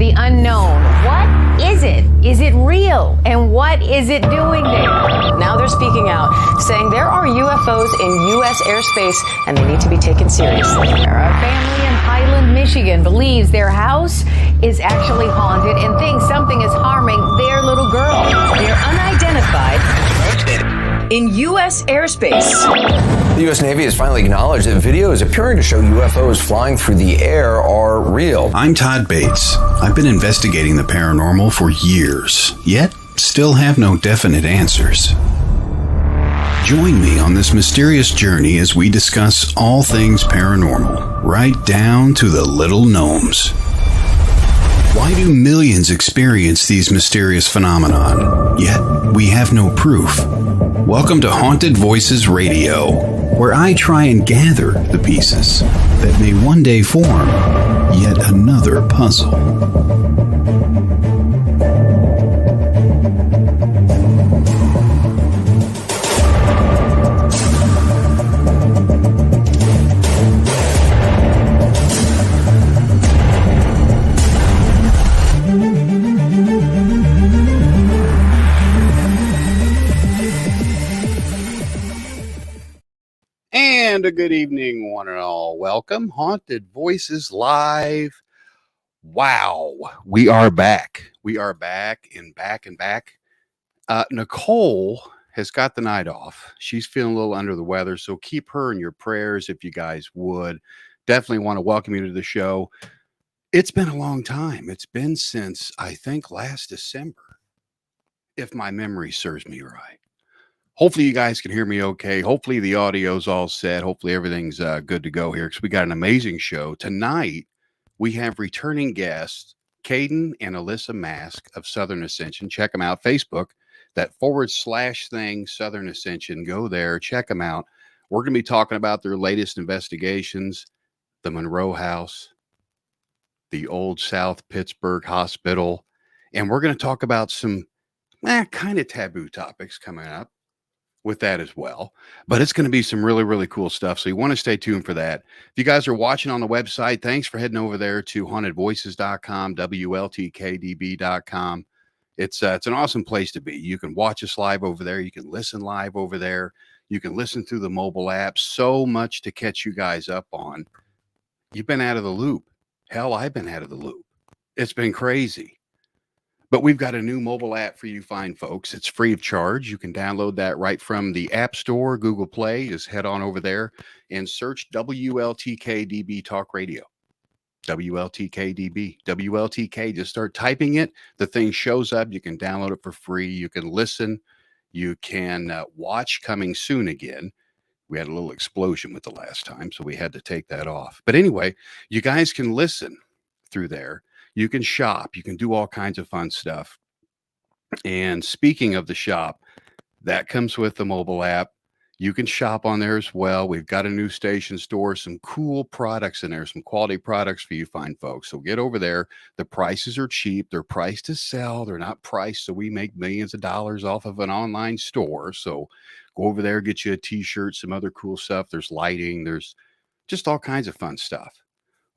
the unknown. What is it? Is it real? And what is it doing there? Now they're speaking out, saying there are UFOs in U.S. airspace and they need to be taken seriously. A family in Highland, Michigan believes their house is actually haunted and thinks something is harming their little girl. They're unidentified in U.S. airspace. The U.S. Navy has finally acknowledged that videos appearing to show UFOs flying through the air are real. I'm Todd Bates. I've been investigating the paranormal for years, yet still have no definite answers. Join me on this mysterious journey as we discuss all things paranormal, right down to the little gnomes. Why do millions experience these mysterious phenomenon, yet we have no proof? Welcome to Haunted Voices Radio, where I try and gather the pieces that may one day form yet another puzzle. And a good evening, one and all. Welcome, Haunted Voices Live. Wow, we are back. We are back and back and back. Nicole has got the night off. She's feeling a little under the weather, so keep her in your prayers if you guys would. Definitely want to welcome you to the show. It's been a long time. It's been since, I think, last December, if my memory serves me right. Hopefully you guys can hear me okay. Hopefully the audio's all set. Hopefully everything's good to go here because we got an amazing show. Tonight, we have returning guests, Caden and Allisa Mask of Southern Ascension. Check them out. Facebook, that /thing, Southern Ascension. Go there. Check them out. We're going to be talking about their latest investigations, the Monroe House, the Old South Pittsburgh Hospital, and we're going to talk about some kind of taboo topics coming up with that as well, but it's going to be some really, really cool stuff. So you want to stay tuned for that. If you guys are watching on the website, thanks for heading over there to hauntedvoices.com, WLTK-db.com. It's an awesome place to be. You can watch us live over there. You can listen live over there. You can listen through the mobile app. So much to catch you guys up on. You've been out of the loop. Hell, I've been out of the loop. It's been crazy. But we've got a new mobile app for you fine folks. It's free of charge. You can download that right from the App Store, Google Play. Just head on over there and search WLTK-db Talk Radio. WLTK-db. WLTK, just start typing it. The thing shows up. You can download it for free. You can listen. You can watch coming soon again. We had a little explosion with the last time, so we had to take that off. But anyway, you guys can listen through there. You can shop. You can do all kinds of fun stuff. And speaking of the shop, that comes with the mobile app. You can shop on there as well. We've got a new station store, some cool products in there, some quality products for you fine folks. So get over there. The prices are cheap. They're priced to sell. They're not priced so we make millions of dollars off of an online store. So go over there, get you a t-shirt, some other cool stuff. There's lighting. There's just all kinds of fun stuff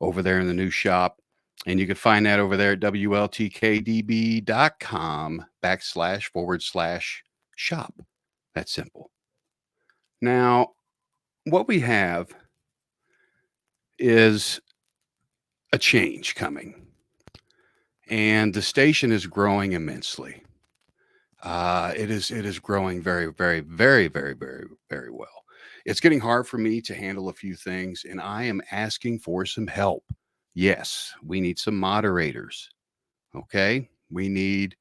over there in the new shop. And you can find that over there at WLTK-db.com//shop. That's simple. Now, what we have is a change coming. And the station is growing immensely. It is growing very, very, very, very, very, very well. It's getting hard for me to handle a few things, and I am asking for some help. Yes, we need some moderators. Okay. We need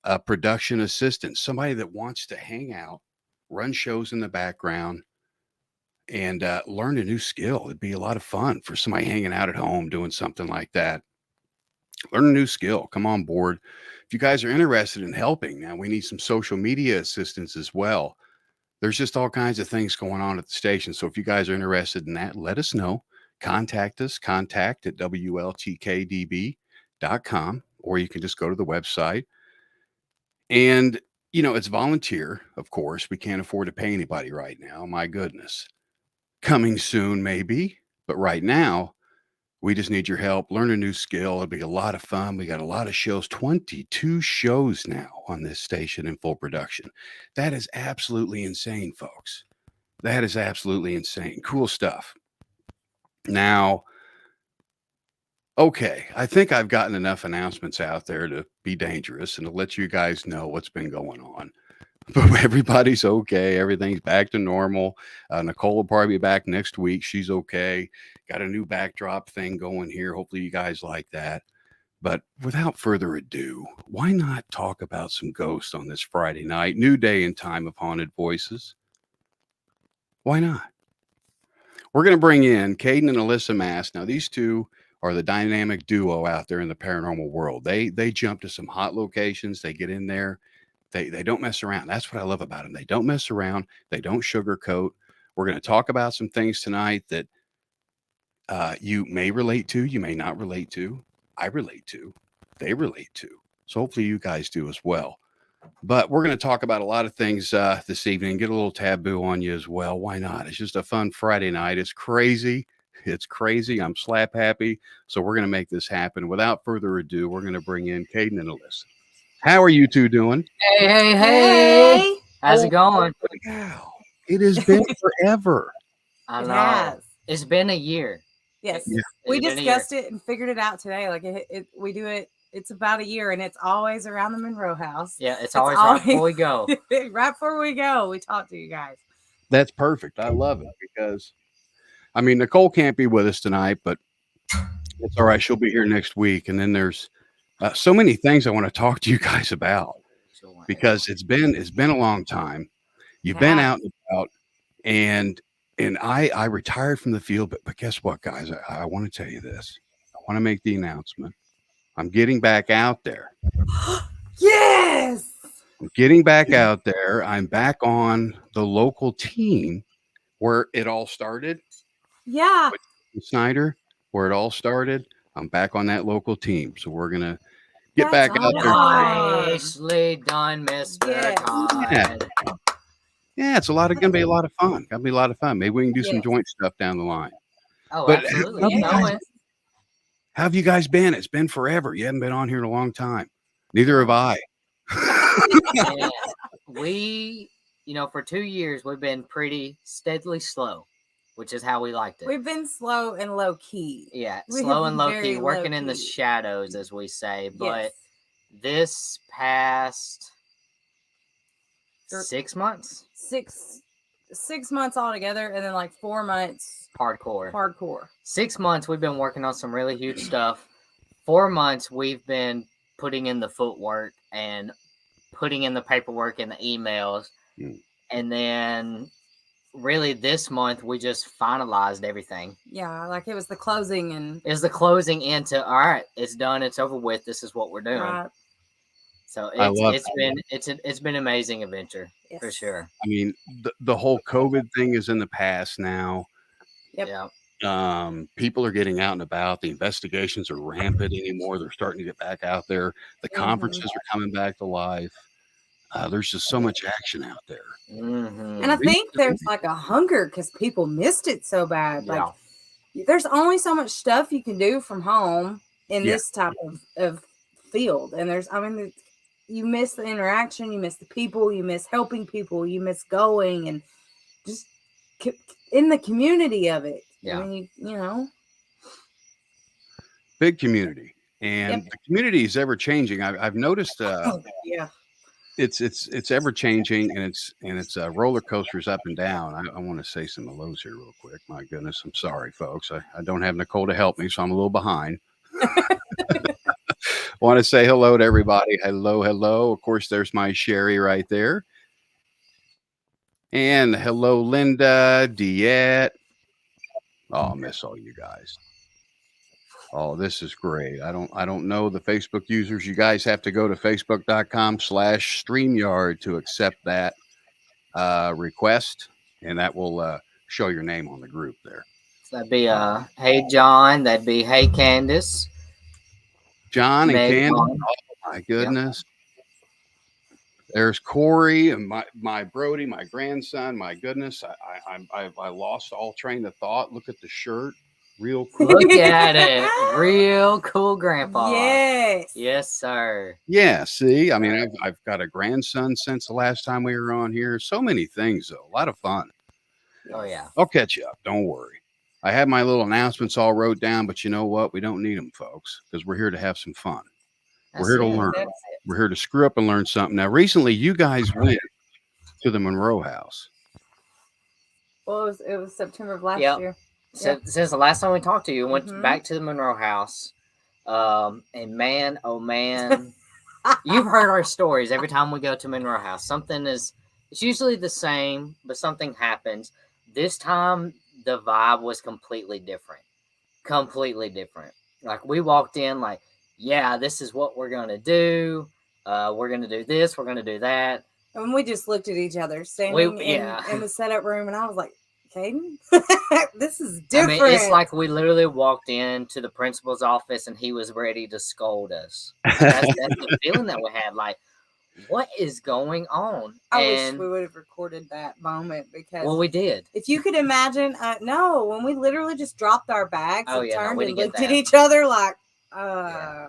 a production assistant, somebody that wants to hang out, run shows in the background, and learn a new skill. It'd be a lot of fun for somebody hanging out at home doing something like that. Learn a new skill. Come on board. If you guys are interested in helping, now we need some social media assistance as well. There's just all kinds of things going on at the station. So if you guys are interested in that, let us know. Contact us, contact@WLTK-db.com, or you can just go to the website. And, you know, it's volunteer, of course. We can't afford to pay anybody right now. My goodness. Coming soon, maybe. But right now, We just need your help. Learn a new skill. It'll be a lot of fun. We got a lot of shows, 22 shows now on this station in full production. That is absolutely insane, folks. That is absolutely insane. Cool stuff. Now, okay, I think I've gotten enough announcements out there to be dangerous and to let you guys know what's been going on. But everybody's okay. Everything's back to normal. Nicole will probably be back next week. She's okay. Got a new backdrop thing going here. Hopefully you guys like that. But without further ado, why not talk about some ghosts on this Friday night? New day and time of Haunted Voices. Why not? We're going to bring in Caden and Allisa Mask. Now, these two are the dynamic duo out there in the paranormal world. They jump to some hot locations. They get in there. They don't mess around. That's what I love about them. They don't mess around. They don't sugarcoat. We're going to talk about some things tonight that you may relate to, you may not relate to, I relate to, they relate to. So hopefully you guys do as well. But we're going to talk about a lot of things this evening, get a little taboo on you as well. Why not? It's just a fun Friday night. It's crazy. It's crazy. I'm slap happy. So we're going to make this happen. Without further ado, we're going to bring in Caden and Allisa. How are you two doing? Hey. How's it going? Wow. It has been forever. I It know. has. It's been a year. Yes. Yeah. We It's been a discussed it and figured it out today. Like we do it. It's about a year, and it's always around the Monroe house. Yeah, it's always right before we go. Right before we go, we talk to you guys. That's perfect. I love it because, I mean, Nicole can't be with us tonight, but it's all right. She'll be here next week. And then there's so many things I want to talk to you guys about because it's been a long time. You've been out and about, and I retired from the field, but guess what, guys? I want to tell you this. I want to make the announcement. I'm getting back out there. Yes. I'm getting back out there. I'm back on the local team where it all started. Yeah. With Snyder, where it all started. I'm back on that local team. So we're going to get That's back out there. awesome. Nicely done, Mr. Yes. Todd. Yeah, it's going to be a lot of fun. Going to be a lot of fun. Maybe we can do some Yes. joint stuff down the line. Oh, But- absolutely. You Yeah. know it. How have you guys been? It's been forever. You haven't been on here in a long time. Neither have I. Yeah. We, for 2 years, we've been pretty steadily slow, which is how we liked it. We've been slow and low key. Yeah, we slow have and low very key, working in the low-key. shadows, as we say. But Yes. this past Sure. 6 months, 6 months altogether, and then like 4 months hardcore. hardcore. 6 months, we've been working on some really huge stuff. 4 months, we've been putting in the footwork and putting in the paperwork and the emails. Mm. And then really this month, we just finalized everything. Yeah, like it was the closing and Is the closing into, all right, it's done, it's over with, this is what we're doing. right. So I love it's been an amazing adventure for Yes. sure. I mean, the whole COVID thing is in the past now. Yep. Yeah. People are getting out and about. The investigations are rampant anymore. They're starting to get back out there. The conferences are coming back to life. There's just so much action out there. Mhm. And I think there's like a hunger because people missed it so bad. Like there's only so much stuff you can do from home in Yeah. this type of field. And you miss the interaction, you miss the people, you miss helping people, you miss going and just in the community of it. Yeah. I mean, you know. Big community. And Yep. the community is ever changing. I've noticed Yeah. it's ever changing, and it's roller coasters up and down. I want to say some hellos here real quick. My goodness, I'm sorry, folks. I don't have Nicole to help me, so I'm a little behind. Want to say hello to everybody. Hello. Of course, there's my Sherry right there. And hello, Linda, Diet. Oh, I miss all you guys. Oh, this is great. I don't know the Facebook users. You guys have to go to facebook.com/StreamYard to accept that request, and that will show your name on the group there. So that'd be hey John, that'd be hey Candace. John and Meg Candace. on. Oh, my goodness. There's Corey and my Brody, my grandson. My goodness, I lost all train of thought. Look at the shirt. Real cool. Look at it. Real cool, Grandpa. Yes. Yes, sir. Yeah, see, I mean, I've got a grandson since the last time we were on here. So many things, though. A lot of fun. Oh, yeah. I'll catch you up. Don't worry. I have my little announcements all wrote down, but you know what? We don't need them, folks, because we're here to have some fun. We're here to learn. We're here to screw up and learn something. Now, recently, you guys went to the Monroe House. Well, it was September of last Yep. year. So, since the last time we talked to you, we went back to the Monroe House. And man, oh man, you've heard our stories every time we go to Monroe House. It's usually the same, but something happens. This time, the vibe was completely different. Completely different. Like, we walked in like, yeah, this is what we're going to do. We're going to do this. We're going to do that. And we just looked at each other standing in the setup room, and I was like, Caden, this is different. I mean, it's like we literally walked into the principal's office and he was ready to scold us. That's the feeling that we had. Like, what is going on? I wish we would have recorded that moment because. Well, we did. If you could imagine, no, when we literally just dropped our bags and turned and looked at each other like, Yeah.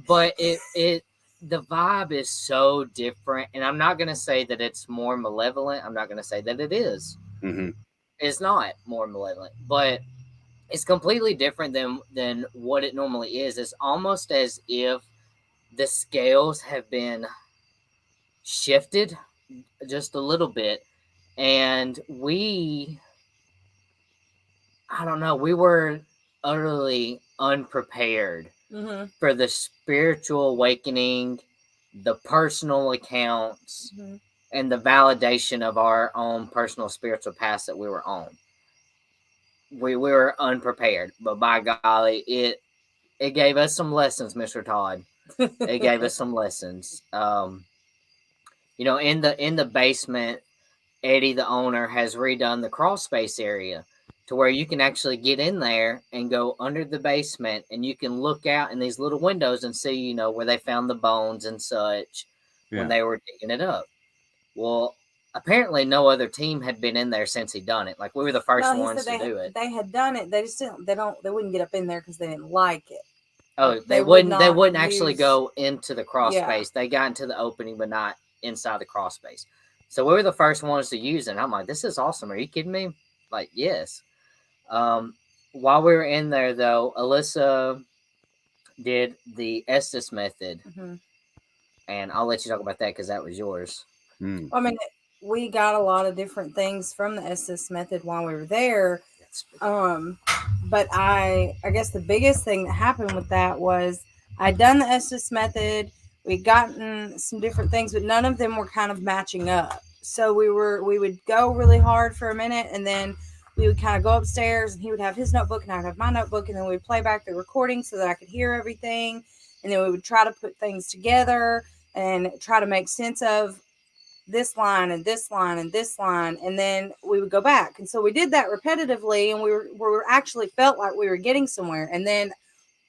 But the vibe is so different. And I'm not going to say that it's more malevolent. I'm not going to say that it is. Mm-hmm. It's not more malevolent, but it's completely different than what it normally is. It's almost as if the scales have been shifted just a little bit, and we were utterly unprepared for the spiritual awakening, the personal accounts, and the validation of our own personal spiritual paths that we were on. We were unprepared, but by golly, it gave us some lessons, Mr. Todd. It gave us some lessons. In the basement, Eddie, the owner, has redone the crawl space area to where you can actually get in there and go under the basement, and you can look out in these little windows and see, where they found the bones and such when they were digging it up. Well, apparently no other team had been in there since he'd done it. Like, we were the first ones to do it. They had done it. They just they wouldn't get up in there because they didn't like it. Oh, they wouldn't actually go into the crawl space. They got into the opening, but not inside the crawl space. So we were the first ones to use it. And I'm like, this is awesome. Are you kidding me? Like, yes. While we were in there, though, Allisa did the Estes method. And I'll let you talk about that because that was yours. I mean, we got a lot of different things from the Estes method while we were there. But I guess the biggest thing that happened with that was I'd done the Estes method. We'd gotten some different things, but none of them were kind of matching up. So we would go really hard for a minute, and then we would kind of go upstairs, and he would have his notebook and I would have my notebook, and then we'd play back the recording so that I could hear everything. And then we would try to put things together and try to make sense of this line and this line and this line, and then we would go back. And so we did that repetitively, and we were actually felt like we were getting somewhere. And then,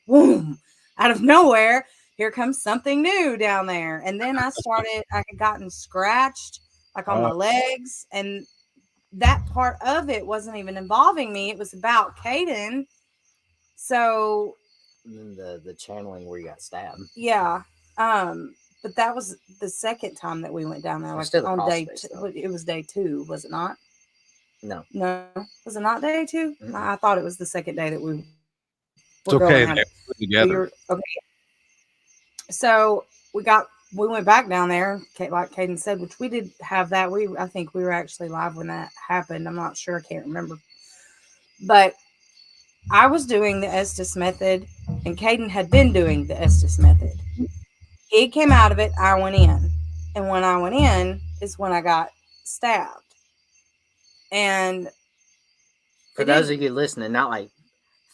boom, out of nowhere, here comes something new down there. And then I had gotten scratched like on my legs, and that part of it wasn't even involving me. It was about Caden. So and then the channeling where you got stabbed. Yeah. But that was the second time that we went down there. Like on day two. It was day 2, was it not? No. Was it not day 2? Mm-hmm. I thought it was the second day that we were it's okay. They were together. Okay. So we went back down there, like Caden said, which we did have that. I think we were actually live when that happened. I'm not sure. I can't remember. But I was doing the Estes method, and Caden had been doing the Estes method. He came out of it. I went in. And when I went in is when I got stabbed. And for those of you listening, not like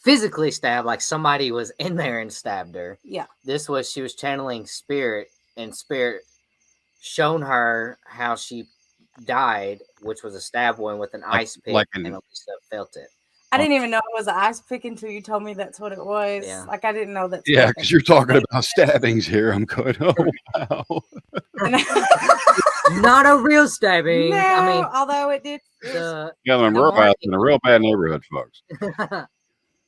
physically stabbed, like somebody was in there and stabbed her. Yeah. She was channeling spirit, and spirit shown her how she died, which was a stab wound with an ice pick, and Allisa felt it. I didn't even know it was an ice pick until you told me that's what it was. Yeah. Like, I didn't know that. Yeah, because you're talking about stabbings here. I'm going, oh, wow. Not a real stabbing. No, I mean, although it did. Yeah, we're in a real bad neighborhood, folks.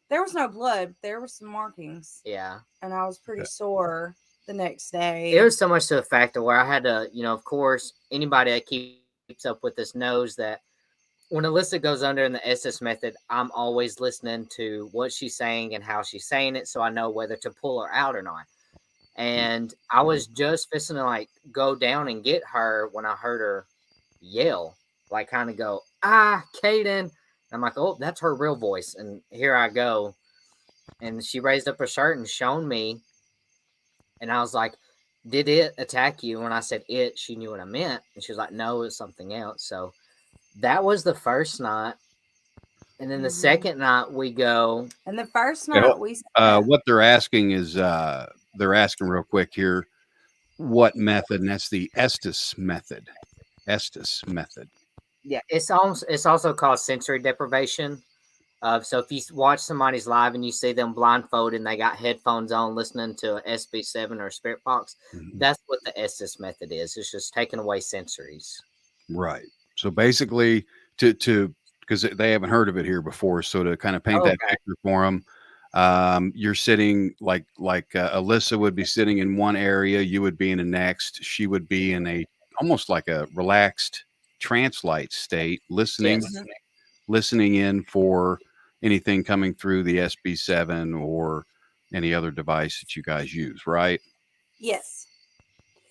There was no blood. There were some markings. Yeah. And I was pretty sore the next day. It was so much to the fact of where I had to, of course, anybody that keeps up with this knows that when Allisa goes under in the SS method, I'm always listening to what she's saying and how she's saying it, so I know whether to pull her out or not. And I was just fixing to like go down and get her when I heard her yell, like kind of go, Caden. I'm like, oh, that's her real voice. And here I go. And she raised up her shirt and shown me. And I was like, did it attack you? When I said it, she knew what I meant. And she was like, no, it's something else. So that was the first night. And then the second night we go. And the first night what they're asking is, they're asking real quick here, what method? And that's the Estes method. Estes method. Yeah, it's also called sensory deprivation. So if you watch somebody's live and you see them blindfolded and they got headphones on listening to a SB7 or a spirit box, that's what the Estes method is. It's just taking away sensories. Right. So basically, because they haven't heard of it here before, so to kind of paint that picture for them, you're sitting like Allisa would be sitting in one area, you would be in the next. She would be in almost like a relaxed trance-like state, listening in for anything coming through the SB7 or any other device that you guys use, right? Yes.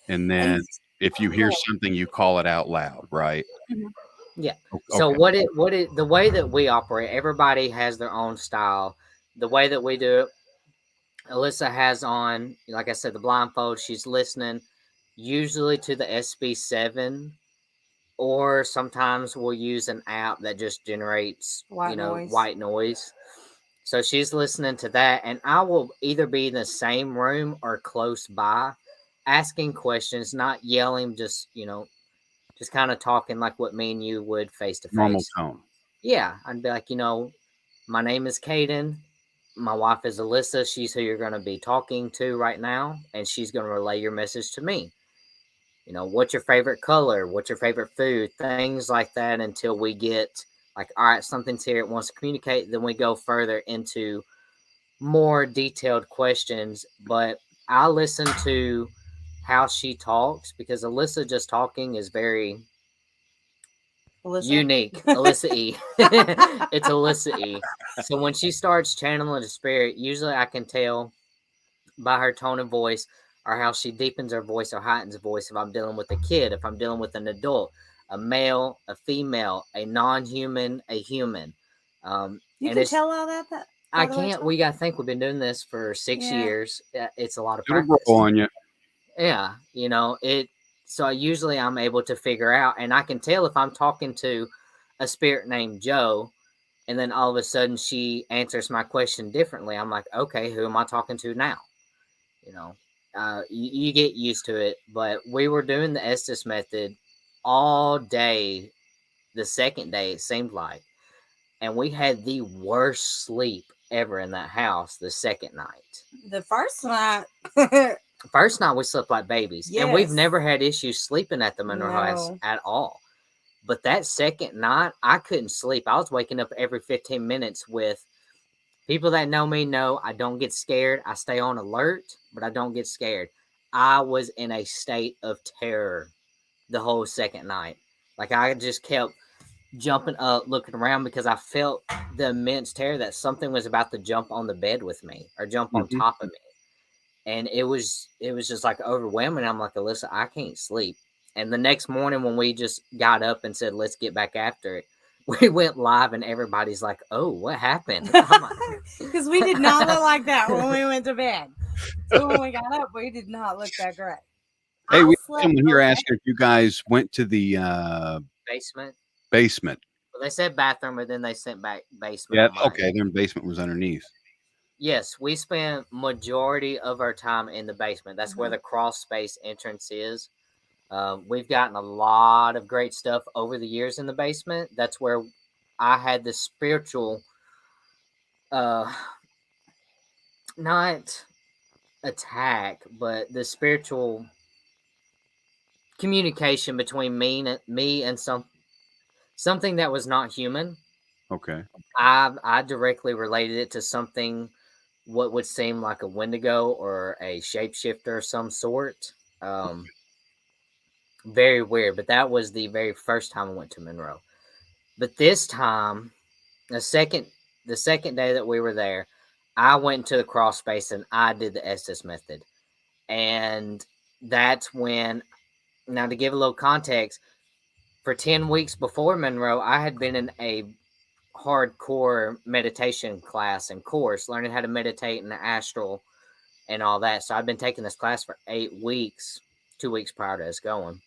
And then if you hear something, you call it out loud, right? Yeah. Okay. So the way that we operate, everybody has their own style. The way that we do it, Allisa has on, like I said, the blindfold. She's listening usually to the SB7, or sometimes we'll use an app that just generates white noise. So she's listening to that, and I will either be in the same room or close by, asking questions, not yelling, just kind of talking like what me and you would face to face. Normal tone. Yeah, I'd be like, my name is Caden. My wife is Allisa. She's who you're going to be talking to right now, and she's going to relay your message to me. What's your favorite color? What's your favorite food? Things like that until we get like, all right, something's here. It wants to communicate. Then we go further into more detailed questions. But I listen to how she talks because Allisa just talking is very unique. Allisa E. It's Allisa E. So when she starts channeling the spirit, usually I can tell by her tone of voice or how she deepens her voice or heightens her voice if I'm dealing with a kid, if I'm dealing with an adult, a male, a female, a non-human, a human. You can tell all that? I can't. We got to think we've been doing this for 6 years. It's a lot of practice. It'll grow on you. Yeah. So usually I'm able to figure out, and I can tell if I'm talking to a spirit named Joe, and then all of a sudden she answers my question differently. I'm like, okay, who am I talking to now? You get used to it, but we were doing the Estes method all day. The second day, it seemed like, and we had the worst sleep ever in that house. The second night, the first night, we slept like babies, and we've never had issues sleeping at the Monroe house at all. But that second night, I couldn't sleep. I was waking up every 15 minutes with. People that know me know I don't get scared. I stay on alert, but I don't get scared. I was in a state of terror the whole second night. Like I just kept jumping up, looking around because I felt the immense terror that something was about to jump on the bed with me or jump on top of me. And it was just like overwhelming. I'm like, Allisa, I can't sleep. And the next morning when we just got up and said, let's get back after it, we went live and everybody's like, oh, what happened? Because we did not look like that when we went to bed. So when we got up, we did not look that great. Hey, we had someone here asking if you guys went to the basement. Well, they said bathroom, but then they sent back basement. Yeah, okay. Their basement was underneath. Yes, we spent majority of our time in the basement. That's where the crawl space entrance is. We've gotten a lot of great stuff over the years in the basement. That's where I had the spiritual, not attack, but the spiritual communication between me and something that was not human. Okay. I directly related it to something, what would seem like a Wendigo or a shapeshifter of some sort. Very weird, but that was the very first time I went to Monroe. But this time, the second day that we were there, I went to the crawl space and I did the Estes method. And that's when, now to give a little context, for 10 weeks before Monroe, I had been in a hardcore meditation class and course, learning how to meditate in the astral and all that. So I've been taking this class for 8 weeks, 2 weeks prior to us going.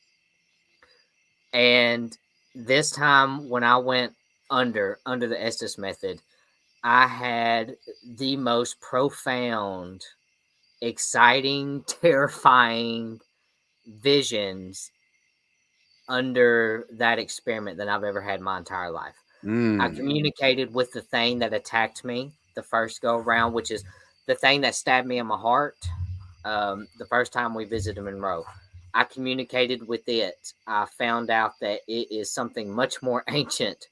And this time when I went under the Estes method, I had the most profound, exciting, terrifying visions under that experiment that I've ever had in my entire life. I communicated with the thing that attacked me the first go around, which is the thing that stabbed me in my heart the first time we visited Monroe. I communicated with it. I found out that it is something much more ancient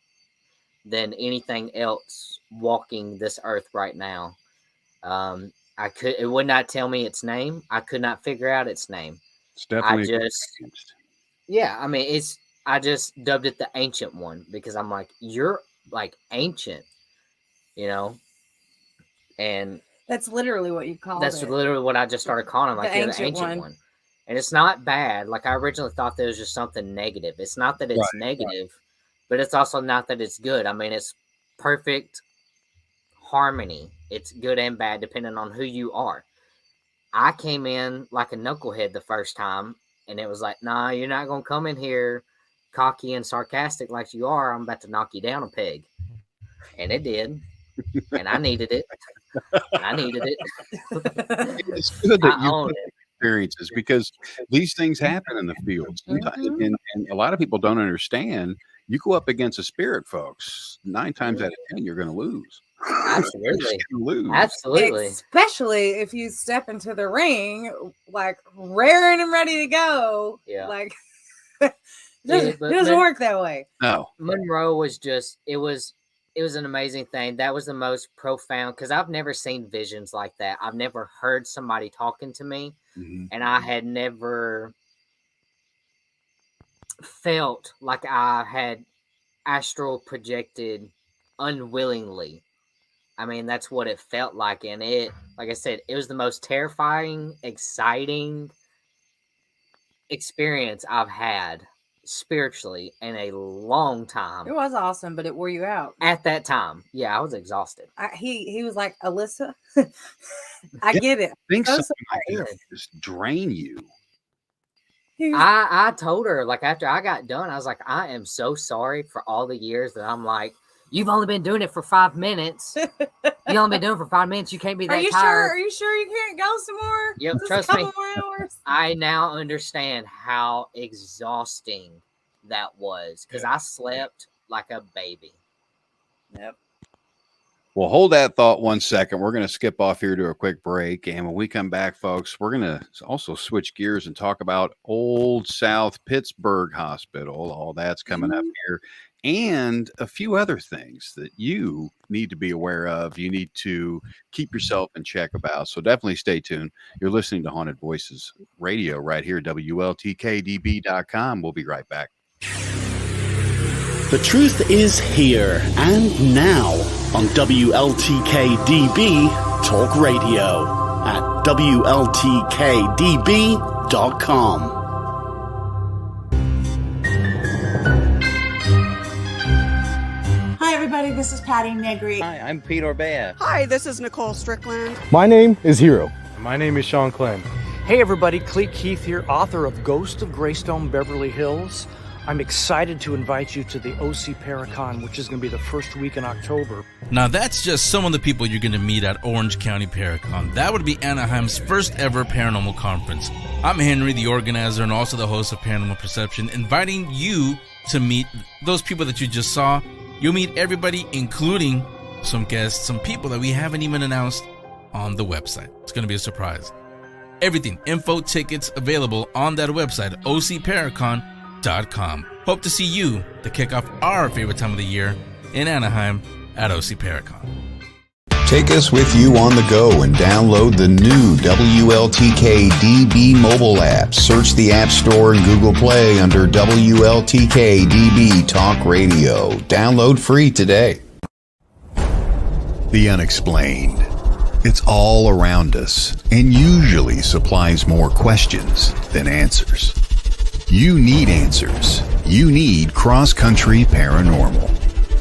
than anything else walking this earth right now. It would not tell me its name. I could not figure out its name. It's definitely I just dubbed it the Ancient One because I'm like, you're like ancient, and That's literally what you call it. that's literally what I just started calling him, like, you're the Ancient One. And it's not bad. Like, I originally thought that was just something negative. It's not that it's negative, but it's also not that it's good. I mean, it's perfect harmony. It's good and bad depending on who you are. I came in like a knucklehead the first time, and it was like, nah, you're not going to come in here cocky and sarcastic like you are. I'm about to knock you down a peg. And it did. And I needed it. It's good that you experiences, because these things happen in the field sometimes, and a lot of people don't understand. You go up against a spirit, folks, 9 times out of 10 you're going to lose. Absolutely. Especially if you step into the ring like raring and ready to go. Yeah. Like it doesn't work that way. No. Monroe was just, it was an amazing thing. That was the most profound, because I've never seen visions like that. I've never heard somebody talking to me, and I had never felt like I had astral projected unwillingly. I mean, that's what it felt like. And it, like I said, it was the most terrifying, exciting experience I've had spiritually in a long time. It was awesome, but it wore you out at that time. Yeah, I was exhausted. He was like, Allisa, I get it. I think something like that just drain you. I told her, like, after I got done, I was like, I am so sorry for all the years that I'm like, you've only been doing it for 5 minutes. You only been doing it for 5 minutes. You can't be that tired. Are you sure you can't go some more? Yep, Just trust a couple me. more hours? I now understand how exhausting that was, because I slept like a baby. Yep. Well, hold that thought 1 second. We're going to skip off here to a quick break. And when we come back, folks, we're going to also switch gears and talk about Old South Pittsburgh Hospital. All that's coming up here. And a few other things that you need to be aware of. You need to keep yourself in check about. So definitely stay tuned. You're listening to Haunted Voices Radio right here, WLTK-db.com. We'll be right back. The truth is here and now on WLTK-db Talk Radio at WLTK-db.com. Hi, everybody. This is Patty Negri. Hi, I'm Pete Orbea. Hi, this is Nicole Strickland. My name is Hero. My name is Sean Clem. Hey, everybody. Cleet Keith here, author of Ghost of Greystone Beverly Hills. I'm excited to invite you to the OC Paracon, which is going to be the first week in October. Now, that's just some of the people you're going to meet at Orange County Paracon. That would be Anaheim's first ever paranormal conference. I'm Henry, the organizer and also the host of Paranormal Perception, inviting you to meet those people that you just saw. You'll meet everybody, including some guests, some people that we haven't even announced on the website. It's going to be a surprise. Everything, info, tickets available on that website, ocparacon.com. Hope to see you to kick off our favorite time of the year, in Anaheim at OC Paracon. Take us with you on the go and download the new WLTK-db mobile app. Search the App Store and Google Play under WLTK-db Talk Radio. Download free today. The unexplained. It's all around us and usually supplies more questions than answers. You need answers. You need Cross Country Paranormal.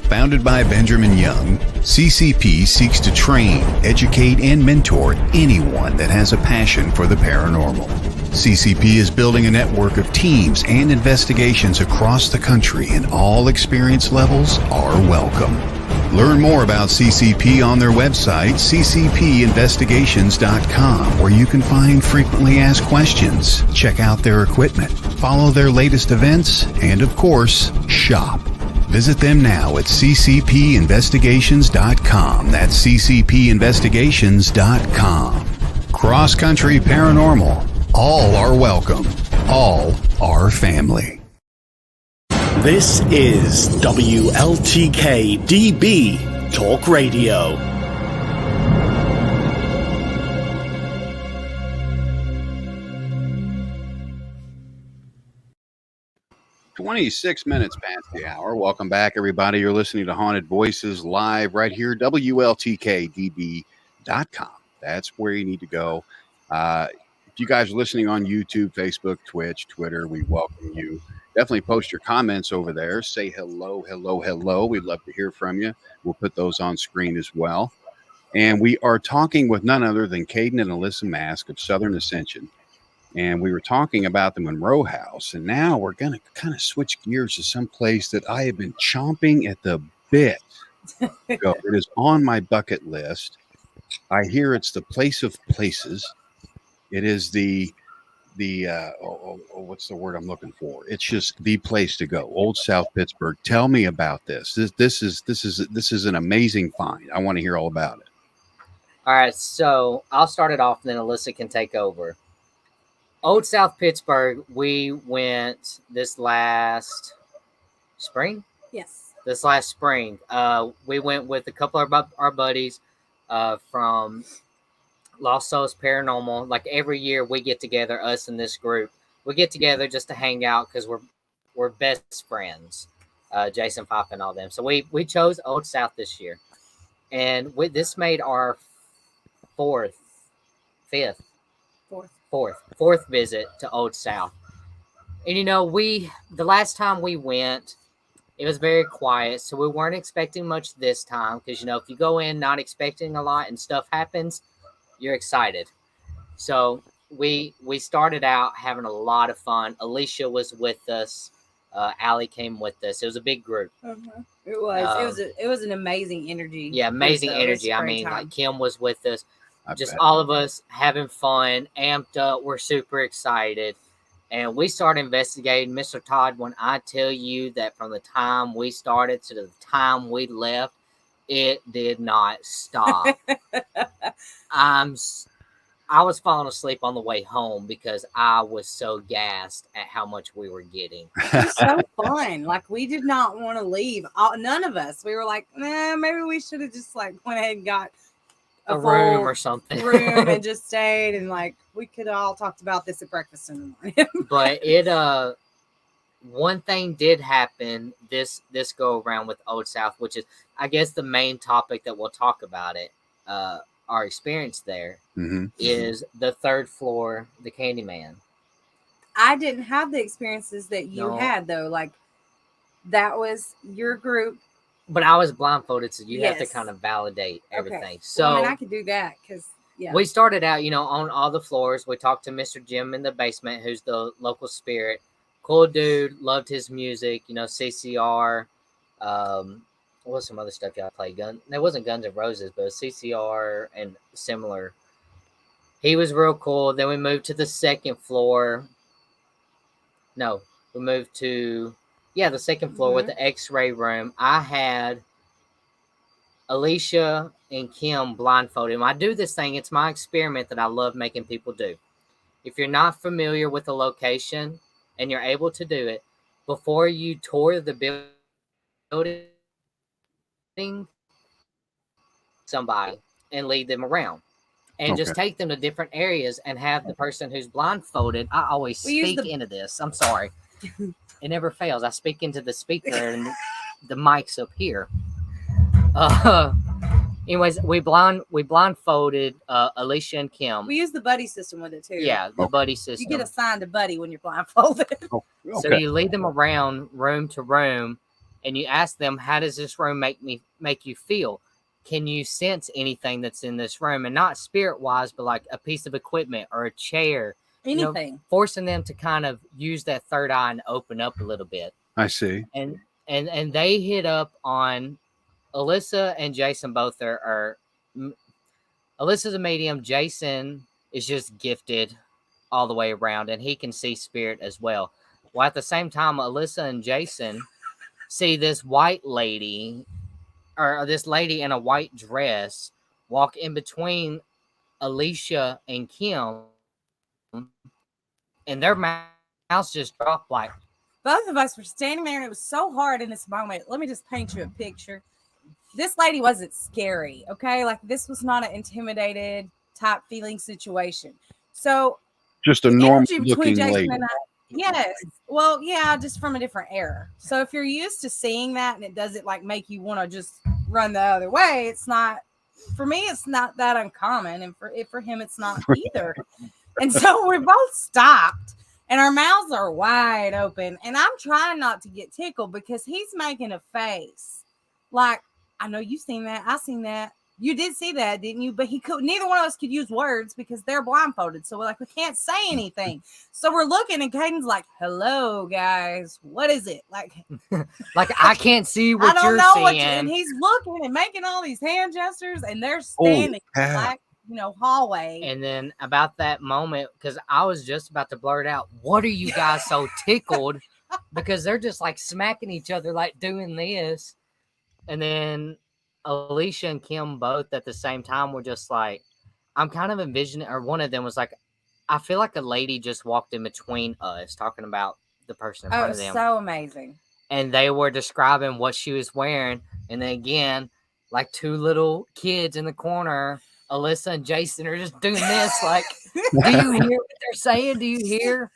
Founded by Benjamin Young, CCP seeks to train, educate, and mentor anyone that has a passion for the paranormal. CCP is building a network of teams and investigations across the country, and all experience levels are welcome. Learn more about CCP on their website, ccpinvestigations.com, where you can find frequently asked questions, check out their equipment, follow their latest events, and of course, shop. Visit them now at ccpinvestigations.com. That's ccpinvestigations.com. Cross Country Paranormal. All are welcome. All are family. This is WLTK-db Talk Radio. 26 minutes past the hour. Welcome back, everybody. You're listening to Haunted Voices live right here, WLTK-db.com. That's where you need to go. If you guys are listening on YouTube, Facebook, Twitch, Twitter, we welcome you. Definitely post your comments over there. Say hello, hello, hello. We'd love to hear from you. We'll put those on screen as well. And we are talking with none other than Caden and Allisa Mask of Southern Ascension. And we were talking about the Monroe House. And now we're going to kind of switch gears to some place that I have been chomping at the bit to go. It is on my bucket list. I hear it's the place of places. It is what's the word I'm looking for? It's just the place to go. Old South Pittsburgh. Tell me about this. This is an amazing find. I want to hear all about it. All right, so I'll start it off, and then Allisa can take over. Old South Pittsburgh, we went this last spring. Yes. This last spring, we went with a couple of our buddies from Lost Souls Paranormal. Like every year, we get together, us and this group. We get together just to hang out because we're best friends. Jason Pop and all them. So we chose Old South this year, and this made our fourth visit to Old South. And the last time we went, it was very quiet, so we weren't expecting much this time because if you go in not expecting a lot and stuff happens, you're excited. So we started out having a lot of fun. Alicia was with us. Allie came with us. It was a big group. Mm-hmm. It was. It was an amazing energy. Yeah, amazing energy. I mean, like Kim was with us. All of us having fun, amped up. We're super excited. And we started investigating. Mr. Todd, when I tell you that from the time we started to the time we left, it did not stop. I was falling asleep on the way home because I was so gassed at how much we were getting. It was so fun. Like, we did not want to leave. None of us. We were like, maybe we should have just went ahead and got a room or something. Room and just stayed, and we could all talked about this at breakfast in the morning. But one thing did happen this go around with Old South, which is I guess the main topic that we'll talk about it. Our experience there is the third floor, the Candyman. I didn't have the experiences that you had though. Like, that was your group. But I was blindfolded, so you have to kind of validate everything. Okay. So I could do that because we started out, on all the floors. We talked to Mr. Jim in the basement, who's the local spirit. Cool dude, loved his music. CCR. What was some other stuff y'all played? There wasn't Guns N' Roses, but it was CCR and similar. He was real cool. Then we moved to the second floor. No, we moved to the second floor with the X-ray room. I had Alicia and Kim blindfolded. I do this thing. It's my experiment that I love making people do. If you're not familiar with the location and you're able to do it, before you tour the building, somebody and lead them around. And just take them to different areas and have the person who's blindfolded. I always speak into this. I'm sorry. It never fails. I speak into the speaker and the mic's up here. Anyways, we blindfolded Allisa and Kim. We use the buddy system with it too. Yeah, the buddy system. You get assigned a buddy when you're blindfolded. So you lead them around room to room, and you ask them, "How does this room make you feel? Can you sense anything that's in this room?" And not spirit wise, but like a piece of equipment or a chair. Anything. Forcing them to kind of use that third eye and open up a little bit. I see. And they hit up on Allisa and Jason. Both are Alyssa's a medium. Jason is just gifted all the way around, and he can see spirit as well. Well, at the same time, Allisa and Jason see this white lady, or this lady in a white dress, walk in between Allisa and Kim, and their mouths just dropped. Like, both of us were standing there, and it was so hard in this moment. Let me just paint you a picture. This lady wasn't scary, okay? Like, this was not an intimidated type feeling situation. So just a normal looking lady. Yes. Well, yeah, just from a different era. So if you're used to seeing that and it doesn't like make you want to just run the other way, it's not, for me, it's not that uncommon. And for him, it's not either. And so we both stopped and our mouths are wide open. And I'm trying not to get tickled because he's making a face. Like, I know you've seen that. I seen that. You did see that, didn't you? But neither one of us could use words because they're blindfolded. So we can't say anything. So we're looking and Caden's like, "Hello, guys. What is it?" Like I can't see what you're seeing. And he's looking and making all these hand gestures and they're standing hallway. And then about that moment, because I was just about to blurt out, "What are you guys so tickled?" Because they're just like smacking each other, like doing this. And then Allisa and Kim both at the same time were just like, I'm kind of envisioning, or one of them was like, I feel like a lady just walked in between us talking about the person in front of them. So amazing. And they were describing what she was wearing. And then again, like two little kids in the corner, Allisa and Jason are just doing this. Like, do you hear what they're saying? Do you hear?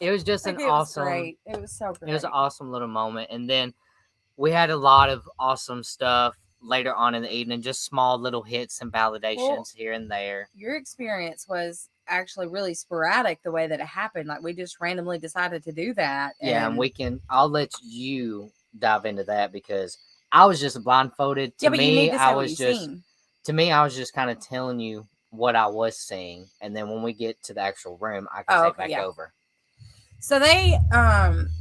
It was just awesome. Great. It was so great. It was an awesome little moment. And then we had a lot of awesome stuff later on in the evening, just small little hits and validations here and there. Your experience was actually really sporadic the way that it happened. Like, we just randomly decided to do that. Yeah, and I'll let you dive into that because I was just blindfolded. To me, I was just kind of telling you what I was seeing. And then when we get to the actual room, I can take back over. So they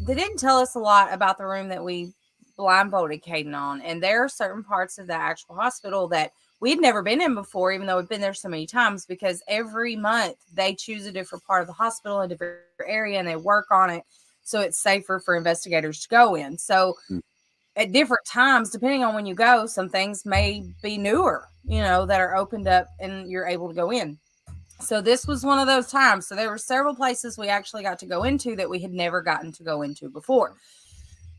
didn't tell us a lot about the room that we blindfolded Caden on, and there are certain parts of the actual hospital that we'd never been in before, even though we've been there so many times, because every month they choose a different part of the hospital, a different area, and they work on it so it's safer for investigators to go in. So at different times, depending on when you go, some things may be newer, that are opened up and you're able to go in. So this was one of those times. So there were several places we actually got to go into that we had never gotten to go into before.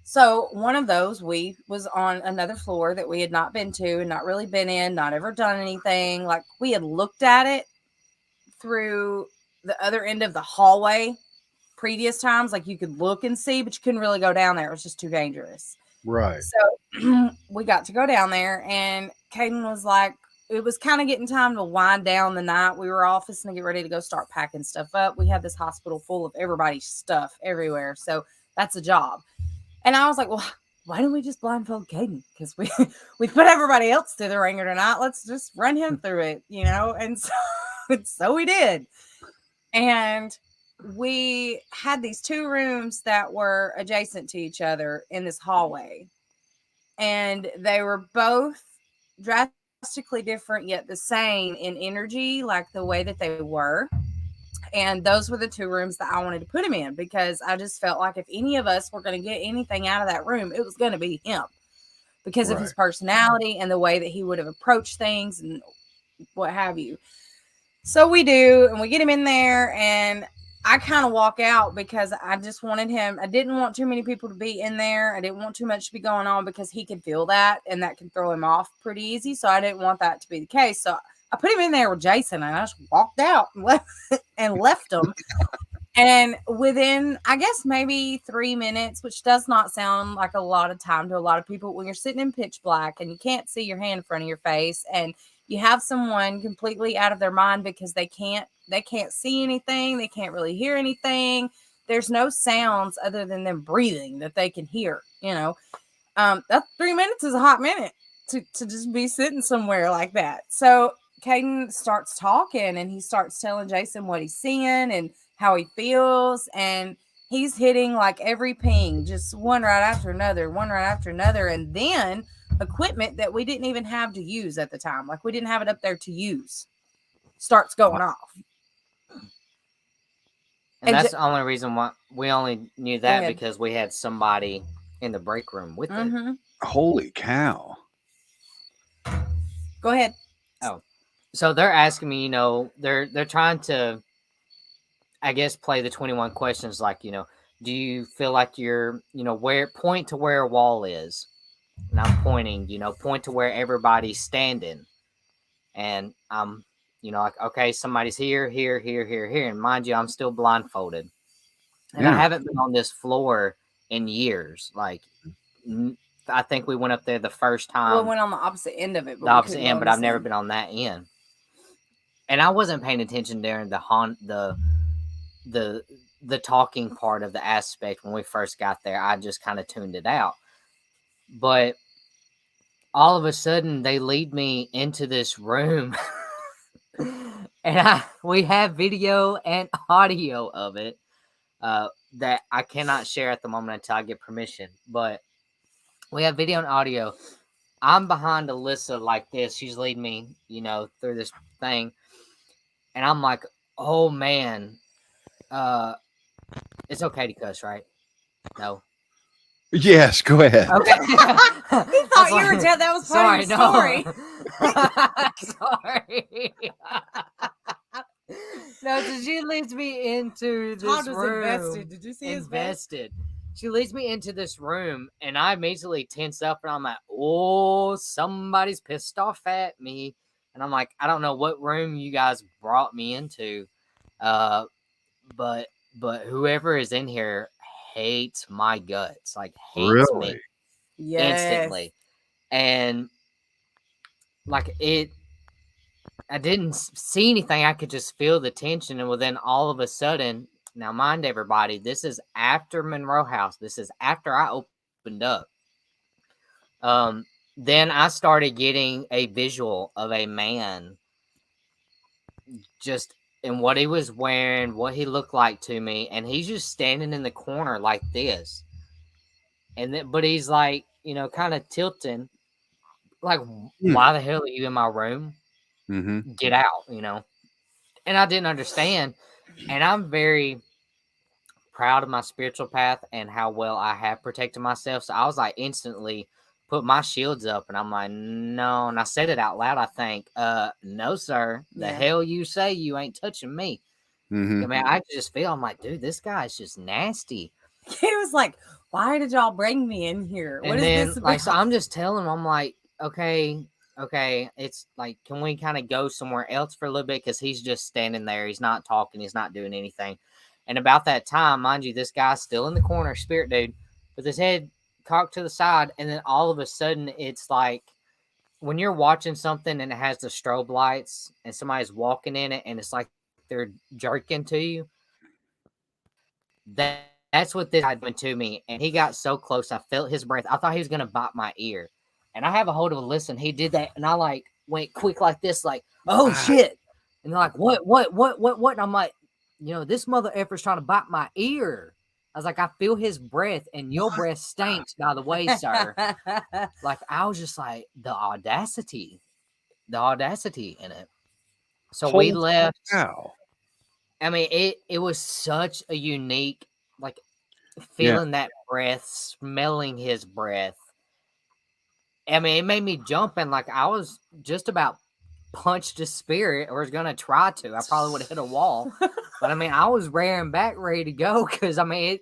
So one of those, we was on another floor that we had not been to and not really been in, not ever done anything. Like, we had looked at it through the other end of the hallway previous times. Like, you could look and see, but you couldn't really go down there. It was just too dangerous. Right. So we got to go down there, and Caden was like, it was kind of getting time to wind down the night. We were all fixing to get ready to go start packing stuff up. We had this hospital full of everybody's stuff everywhere. So that's a job. And I was like, well, why don't we just blindfold Caden? Because we put everybody else through the ringer tonight. Let's just run him through it, And so we did. And we had these two rooms that were adjacent to each other in this hallway. And they were both drastically different, yet the same in energy, like the way that they were. And those were the two rooms that I wanted to put him in because I just felt like if any of us were going to get anything out of that room, it was going to be him because of his personality and the way that he would have approached things and what have you. So we do, and we get him in there, and I kind of walk out because I just wanted him. I didn't want too many people to be in there. I didn't want too much to be going on because he could feel that and that can throw him off pretty easy. So I didn't want that to be the case. So I put him in there with Jason and I just walked out and left him. And within, I guess, maybe 3 minutes, which does not sound like a lot of time to a lot of people, when you're sitting in pitch black and you can't see your hand in front of your face and you have someone completely out of their mind because they can't see anything, they can't really hear anything. There's no sounds other than them breathing that they can hear, that 3 minutes is a hot minute to just be sitting somewhere like that. So Caden starts talking and he starts telling Jason what he's seeing and how he feels, and he's hitting like every ping, just one right after another, and then equipment that we didn't even have to use at the time, like we didn't have it up there to use, starts going off. And that's the only reason why we only knew that, because we had somebody in the break room with it. Holy cow. Go ahead. Oh, so they're asking me, they're trying to, I guess, play the 21 questions, like, do you feel like you're, point to where a wall is? And I'm pointing, point to where everybody's standing. And I'm, like, okay, somebody's here. And mind you, I'm still blindfolded. And I haven't been on this floor in years. Like, I think we went up there the first time. Well, we went on the opposite end of it. But I've never been on that end. And I wasn't paying attention during the talking part of the aspect when we first got there. I just kind of tuned it out. But all of a sudden, they lead me into this room. And we have video and audio of it that I cannot share at the moment until I get permission. But we have video and audio. I'm behind Allisa like this. She's leading me, through this thing. And I'm like, oh, man. It's okay to cuss, right? No. Yes, go ahead. Okay. He thought you were dead. That was part of the story. Sorry. No, so she leads me into this Todd was room. invested. Did you see his invested? She leads me into this room, and I immediately tense up, and I'm like, oh, somebody's pissed off at me. And I'm like, I don't know what room you guys brought me into, but whoever is in here hates my guts, like hates me instantly. And like I didn't see anything. I could just feel the tension. And then all of a sudden, now mind everybody, this is after Monroe House. This is after I opened up. Then I started getting a visual of a man just in what he was wearing, what he looked like to me. And he's just standing in the corner like this. And then, but he's like, kind of tilting. Like, why the hell are you in my room? Get out, And I didn't understand. And I'm very proud of my spiritual path and how well I have protected myself. So I was like instantly put my shields up and I'm like, no. And I said it out loud, I think, no, sir. The hell you say, you ain't touching me. I mean, I just feel, I'm like, dude, this guy's just nasty. He was like, why did y'all bring me in here? What and is then, this about? like, so I'm just telling him, I'm like, okay, it's like, can we kind of go somewhere else for a little bit? Because he's just standing there. He's not talking. He's not doing anything. And about that time, mind you, this guy's still in the corner, spirit dude, with his head cocked to the side. And then all of a sudden, it's like when you're watching something and it has the strobe lights and somebody's walking in it and it's like they're jerking to you. That's what this guy did to me. And he got so close. I felt his breath. I thought he was going to bite my ear. And I have a hold of a listen. He did that. And I like went quick like this, like, oh shit. And they're like, what? And I'm like, this mother effer's trying to bite my ear. I was like, I feel his breath and your breath stinks, by the way, sir. Like, I was just like, the audacity in it. So we left. Wow. I mean, it was such a unique, like, feeling that breath, smelling his breath. I mean, it made me jump and like I was just about punched a spirit or was going to try to. I probably would have hit a wall. But I mean, I was rearing back, ready to go because I mean,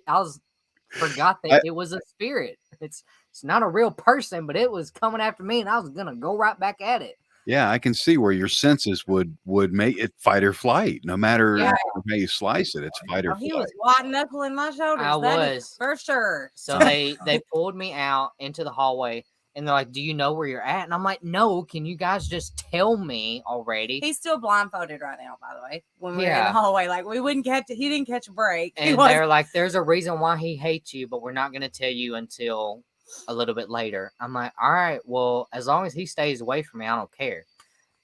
forgot that it was a spirit. It's not a real person, but it was coming after me, and I was gonna go right back at it. Yeah, I can see where your senses would make it fight or flight. No matter how you slice it, it's fight or He flight. was white knuckling my shoulders. I that was for sure. So they pulled me out into the hallway, and they're like, "Do you know where you're at?" And I'm like, "No. Can you guys just tell me already?" He's still blindfolded right now, by the way. When we were in the hallway, like we wouldn't catch it. He didn't catch a break. And they're like, "There's a reason why he hates you, but we're not going to tell you until a little bit later." I'm like, "All right. Well, as long as he stays away from me, I don't care."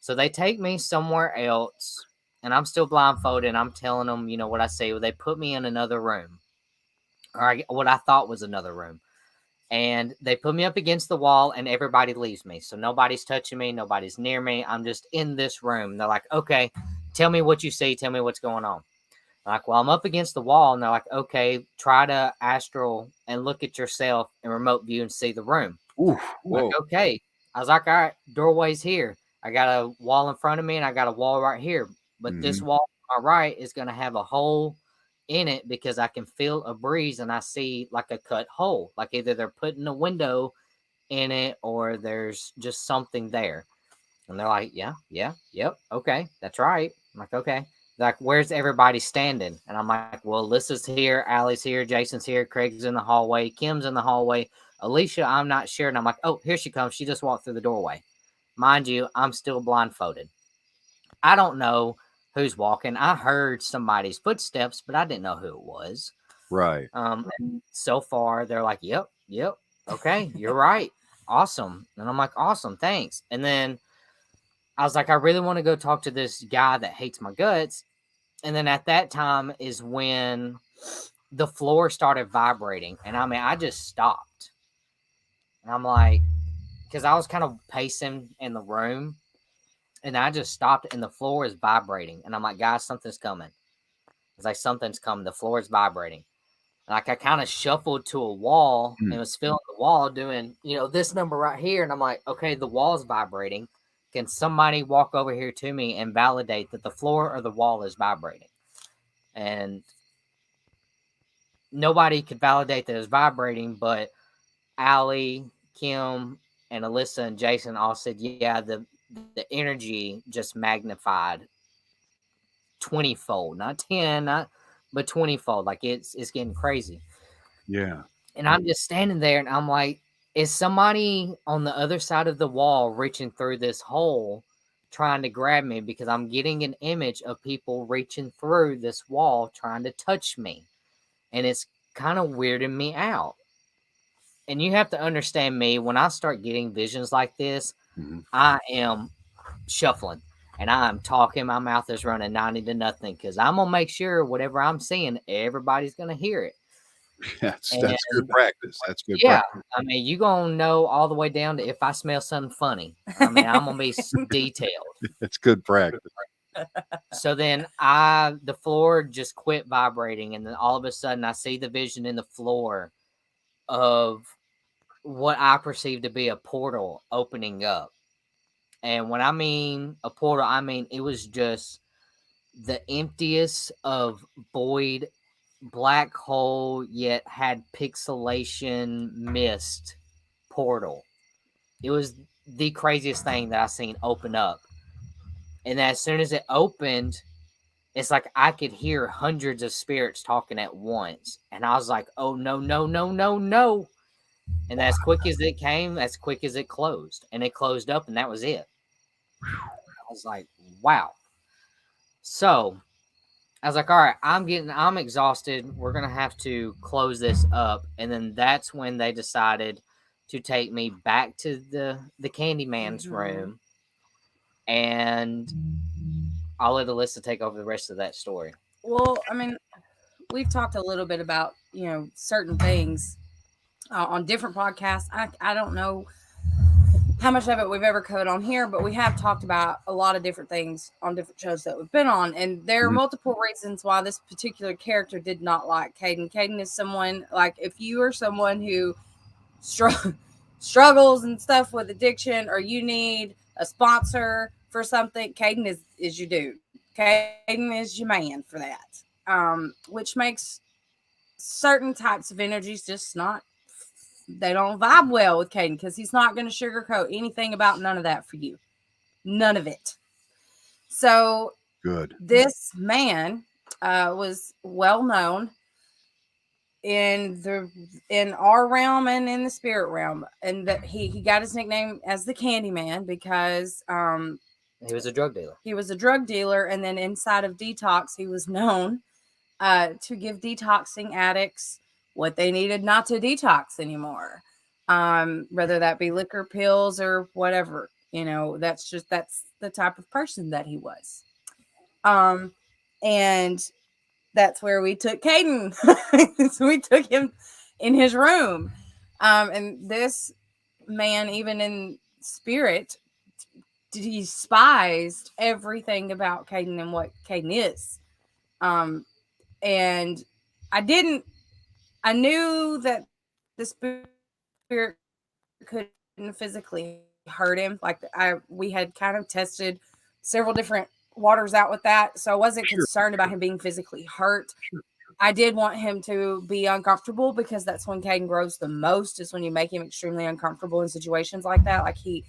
So they take me somewhere else, and I'm still blindfolded. And I'm telling them, you know what I say. Well, they put me in another room, or what I thought was another room. And they put me up against the wall, and everybody leaves me. So nobody's touching me. Nobody's near me. I'm just in this room. They're like, "Okay, tell me what you see. Tell me what's going on." I'm like, "Well, I'm up against the wall." And they're like, "Okay, try to astral and look at yourself in remote view and see the room." Ooh, like, okay. I was like, "All right, doorway's here. I got a wall in front of me, and I got a wall right here. But this wall on my right is going to have a hole in it because I can feel a breeze and I see like a cut hole. Like either they're putting a window in it or there's just something there." And they're like, yep, okay, that's right. I'm like, okay. They're like, "Where's everybody standing?" And I'm like, "Well, Alyssa's here, Allie's here, Jason's here, Craig's in the hallway, Kim's in the hallway, Alicia, I'm not sure." And I'm like, "Oh, here she comes. She just walked through the doorway." Mind you, I'm still blindfolded. I don't know who's walking. I heard somebody's footsteps, but I didn't know who it was. Right. And so far, they're like, yep, okay, you're right. Awesome. And I'm like, awesome, thanks. And then I was like, I really want to go talk to this guy that hates my guts. And then at that time is when the floor started vibrating. And I mean, I just stopped. And I'm like, because I was kind of pacing in the room. And I just stopped, and the floor is vibrating. And I'm like, "Guys, something's coming." It's like, something's coming. The floor is vibrating. Like, I kind of shuffled to a wall and was feeling the wall doing, this number right here. And I'm like, okay, the wall's vibrating. Can somebody walk over here to me and validate that the floor or the wall is vibrating? And nobody could validate that it was vibrating, but Allie, Kim, and Alyssa and Jason all said, yeah, the energy just magnified 20-fold, not 10, but 20-fold. Like it's getting crazy. Yeah. And I'm just standing there and I'm like, is somebody on the other side of the wall reaching through this hole trying to grab me? Because I'm getting an image of people reaching through this wall trying to touch me. And it's kind of weirding me out. And you have to understand me, when I start getting visions like this, I am shuffling and I'm talking. My mouth is running 90 to nothing because I'm going to make sure whatever I'm seeing, everybody's going to hear it. That's good practice. That's good practice. I mean, you're going to know all the way down to if I smell something funny. I mean, I'm going to be detailed. It's good practice. So then the floor just quit vibrating. And then all of a sudden I see the vision in the floor of what I perceive to be a portal opening up. And when I mean a portal, I mean it was just the emptiest of void, black hole, yet had pixelation mist portal. It was the craziest thing that I seen open up. And as soon as it opened, it's like I could hear hundreds of spirits talking at once. And I was like, oh, no, no, no, no, no. And as quick as it came, as quick as it closed. And it closed up, and that was it. I was like, wow. So I was like, all right, I'm exhausted. We're going to have to close this up. And then that's when they decided to take me back to the Candyman's room. And I'll let Allisa take over the rest of that story. Well, I mean, we've talked a little bit about, certain things on different podcasts. I don't know how much of it we've ever covered on here, but we have talked about a lot of different things on different shows that we've been on. And there are multiple reasons why this particular character did not like Caden. Caden is someone, like, if you are someone who struggles and stuff with addiction, or you need a sponsor for something, Caden is your dude. Caden is your man for that. Which makes certain types of energies just not, they don't vibe well with Caden, because he's not going to sugarcoat anything about none of that for you. None of it. So good. This man was well known in our realm and in the spirit realm, and that he got his nickname as the Candyman because he was a drug dealer. He was a drug dealer, and then inside of detox, he was known to give detoxing addicts what they needed not to detox anymore, whether that be liquor, pills, or whatever. That's the type of person that he was. And that's where we took Caden. So we took him in his room. And this man, even in spirit, despised everything about Caden and what Caden is. And I knew that the spirit couldn't physically hurt him. We had kind of tested several different waters out with that, so I wasn't concerned about him being physically hurt. I did want him to be uncomfortable, because that's when Caden grows the most, is when you make him extremely uncomfortable in situations like that. Like, he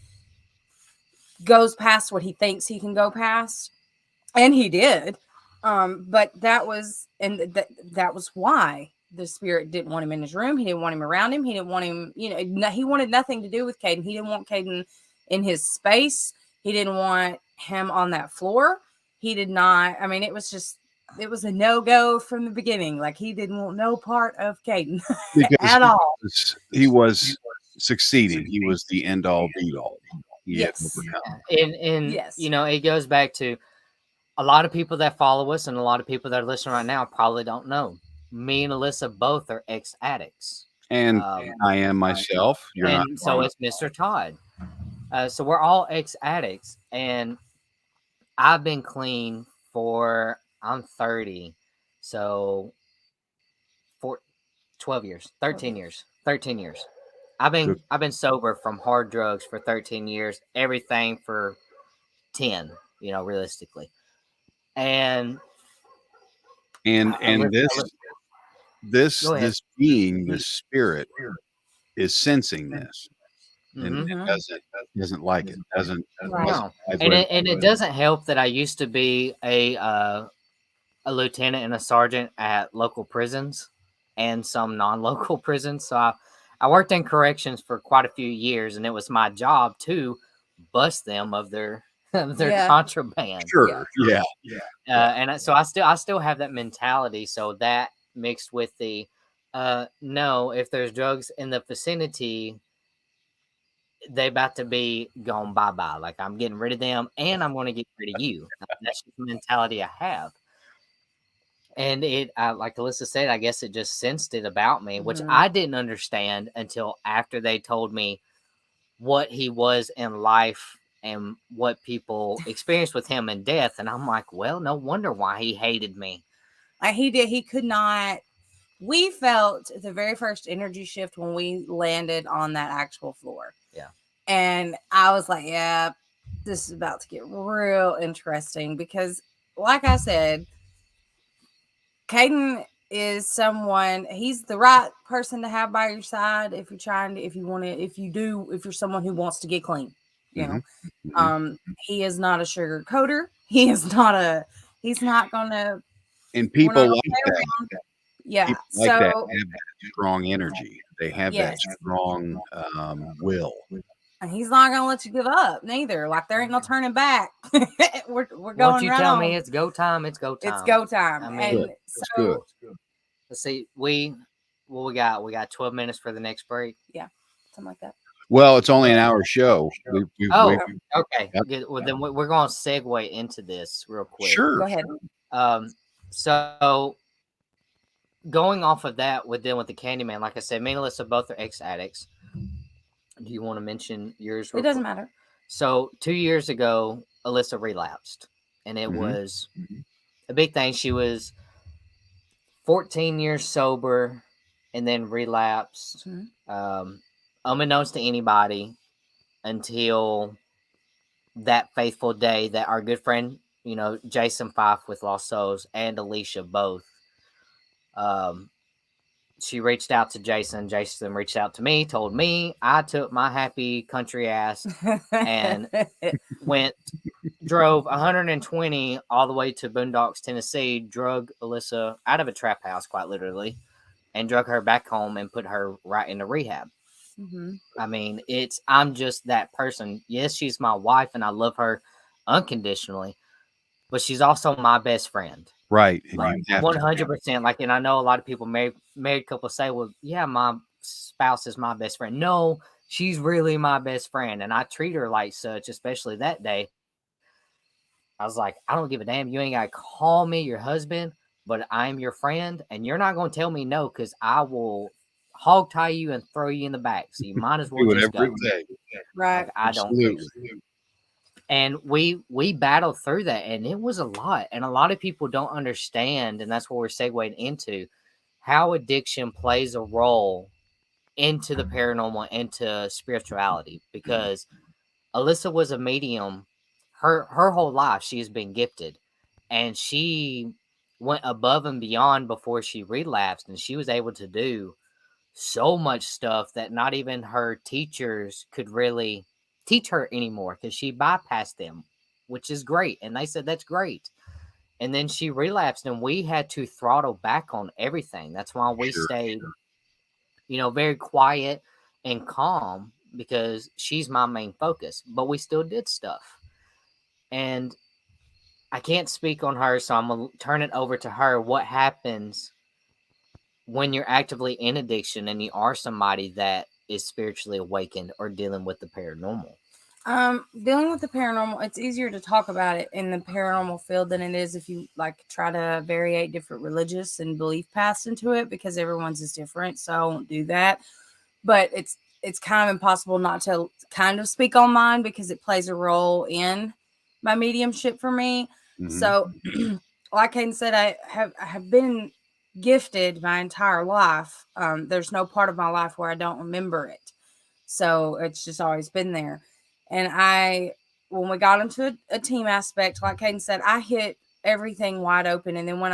goes past what he thinks he can go past, and he did. But that was why the spirit didn't want him in his room. He didn't want him around him. He didn't want him, he wanted nothing to do with Caden. He didn't want Caden in his space. He didn't want him on that floor. He did not. I mean, it was a no-go from the beginning. Like, he didn't want no part of Caden at all. He was succeeding. He was the end-all, be-all. Yes. And yes. It goes back to a lot of people that follow us, and a lot of people that are listening right now probably don't know. Me and Allisa both are ex-addicts. And I am myself. You're not. So it's Mr. Todd. So we're all ex-addicts, and I've been clean I'm 30, so for 12 years, 13 years. I've been sober from hard drugs for 13 years, everything for 10, realistically. And this being, the spirit, is sensing this. And it doesn't like it. No. And it doesn't help that I used to be a lieutenant and a sergeant at local prisons and some non-local prisons. So I worked in corrections for quite a few years, and it was my job to bust them of their contraband. Sure. Yeah. And so I still have that mentality. So that mixed with the no, if there's drugs in the vicinity, they about to be gone bye-bye. Like, I'm getting rid of them, and I'm going to get rid of you. That's just the mentality I have. And it, like Allisa said, I guess it just sensed it about me, which I didn't understand until after they told me what he was in life and what people experienced with him in death. And I'm like, well, no wonder why he hated me. He could not. We felt the very first energy shift when we landed on that actual floor. Yeah. And I was like, yeah, this is about to get real interesting, because, like I said, Caden is he's the right person to have by your side if you're someone who wants to get clean, he is not a sugar coater. He's not gonna, and people like that. Yeah. People like that have that strong energy. They have that strong will. And he's not gonna let you give up neither. Like, there ain't no turning back. we're going. Once you right tell on. me it's go time, it's go time. It's go time. I mean, and good. Let's see. We got 12 minutes for the next break. Yeah, something like that. Well, it's only an hour show. Okay. Good. Well, then we're going to segue into this real quick. Sure. Go ahead. So going off of that, with the Candyman, like I said, me and Allisa both are ex-addicts. Do you want to mention yours? It doesn't matter. So 2 years ago, Allisa relapsed, and it was a big thing. She was 14 years sober and then relapsed, unbeknownst to anybody, until that faithful day that our good friend you know, Jason Fife with Lost Souls and Alicia both. She reached out to Jason. Jason reached out to me, told me. I took my happy country ass and drove 120 all the way to Boondocks, Tennessee, drug Allisa out of a trap house, quite literally, and drug her back home and put her right into rehab. Mm-hmm. I mean, I'm just that person. Yes, she's my wife and I love her unconditionally, but she's also my best friend. Right. Like 100%. Like, and I know a lot of people, married couples say, well, yeah, my spouse is my best friend. No, she's really my best friend. And I treat her like such, especially that day. I was like, I don't give a damn. You ain't got to call me your husband, but I'm your friend. And you're not going to tell me no, because I will hog tie you and throw you in the back. So you might as well just go. Right. Like, I don't care. And we battled through that, and it was a lot. And a lot of people don't understand, and that's what we're segueing into, how addiction plays a role into the paranormal, into spirituality. Because Allisa was a medium her whole life. She has been gifted, and she went above and beyond before she relapsed, and she was able to do so much stuff that not even her teachers could really teach her anymore, because she bypassed them, which is great. And they said that's great. And then she relapsed, and we had to throttle back on everything. That's why we stayed, you know, very quiet and calm, because she's my main focus. But we still did stuff. And I can't speak on her, so I'm going to turn it over to her. What happens when you're actively in addiction and you are somebody that is spiritually awakened or dealing with the paranormal? Dealing with the paranormal, it's easier to talk about it in the paranormal field than it is if you like try to variate different religious and belief paths into it, because everyone's is different. So I won't do that. But it's kind of impossible not to kind of speak on mine, because it plays a role in my mediumship for me. Mm-hmm. So like Caden said, I have been gifted my entire life. There's no part of my life where I don't remember it. So it's just always been there. And when we got into a team aspect, like Caden said, I hit everything wide open. And then when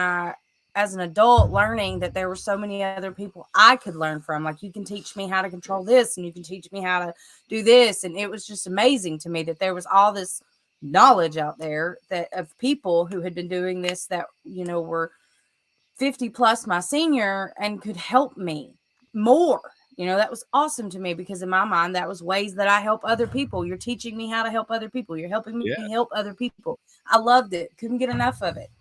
as an adult, learning that there were so many other people I could learn from, like, you can teach me how to control this, and you can teach me how to do this. And it was just amazing to me that there was all this knowledge out there of people who had been doing this, that, you know, were 50 plus my senior and could help me more. You know, that was awesome to me, because in my mind, that was ways that I help other people. You're teaching me how to help other people. You're helping me help other people. I loved it. Couldn't get enough of it.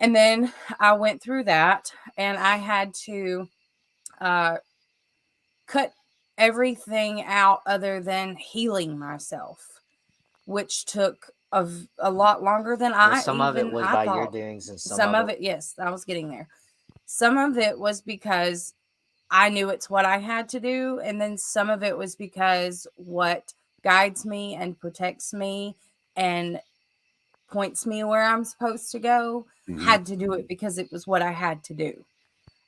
And then I went through that, and I had to cut everything out other than healing myself, which took a lot longer than some of it was by your doings, and some of it, yes, I was getting there. Some of it was because I knew it's what I had to do. And then some of it was because what guides me and protects me and points me where I'm supposed to go, had to do it because it was what I had to do.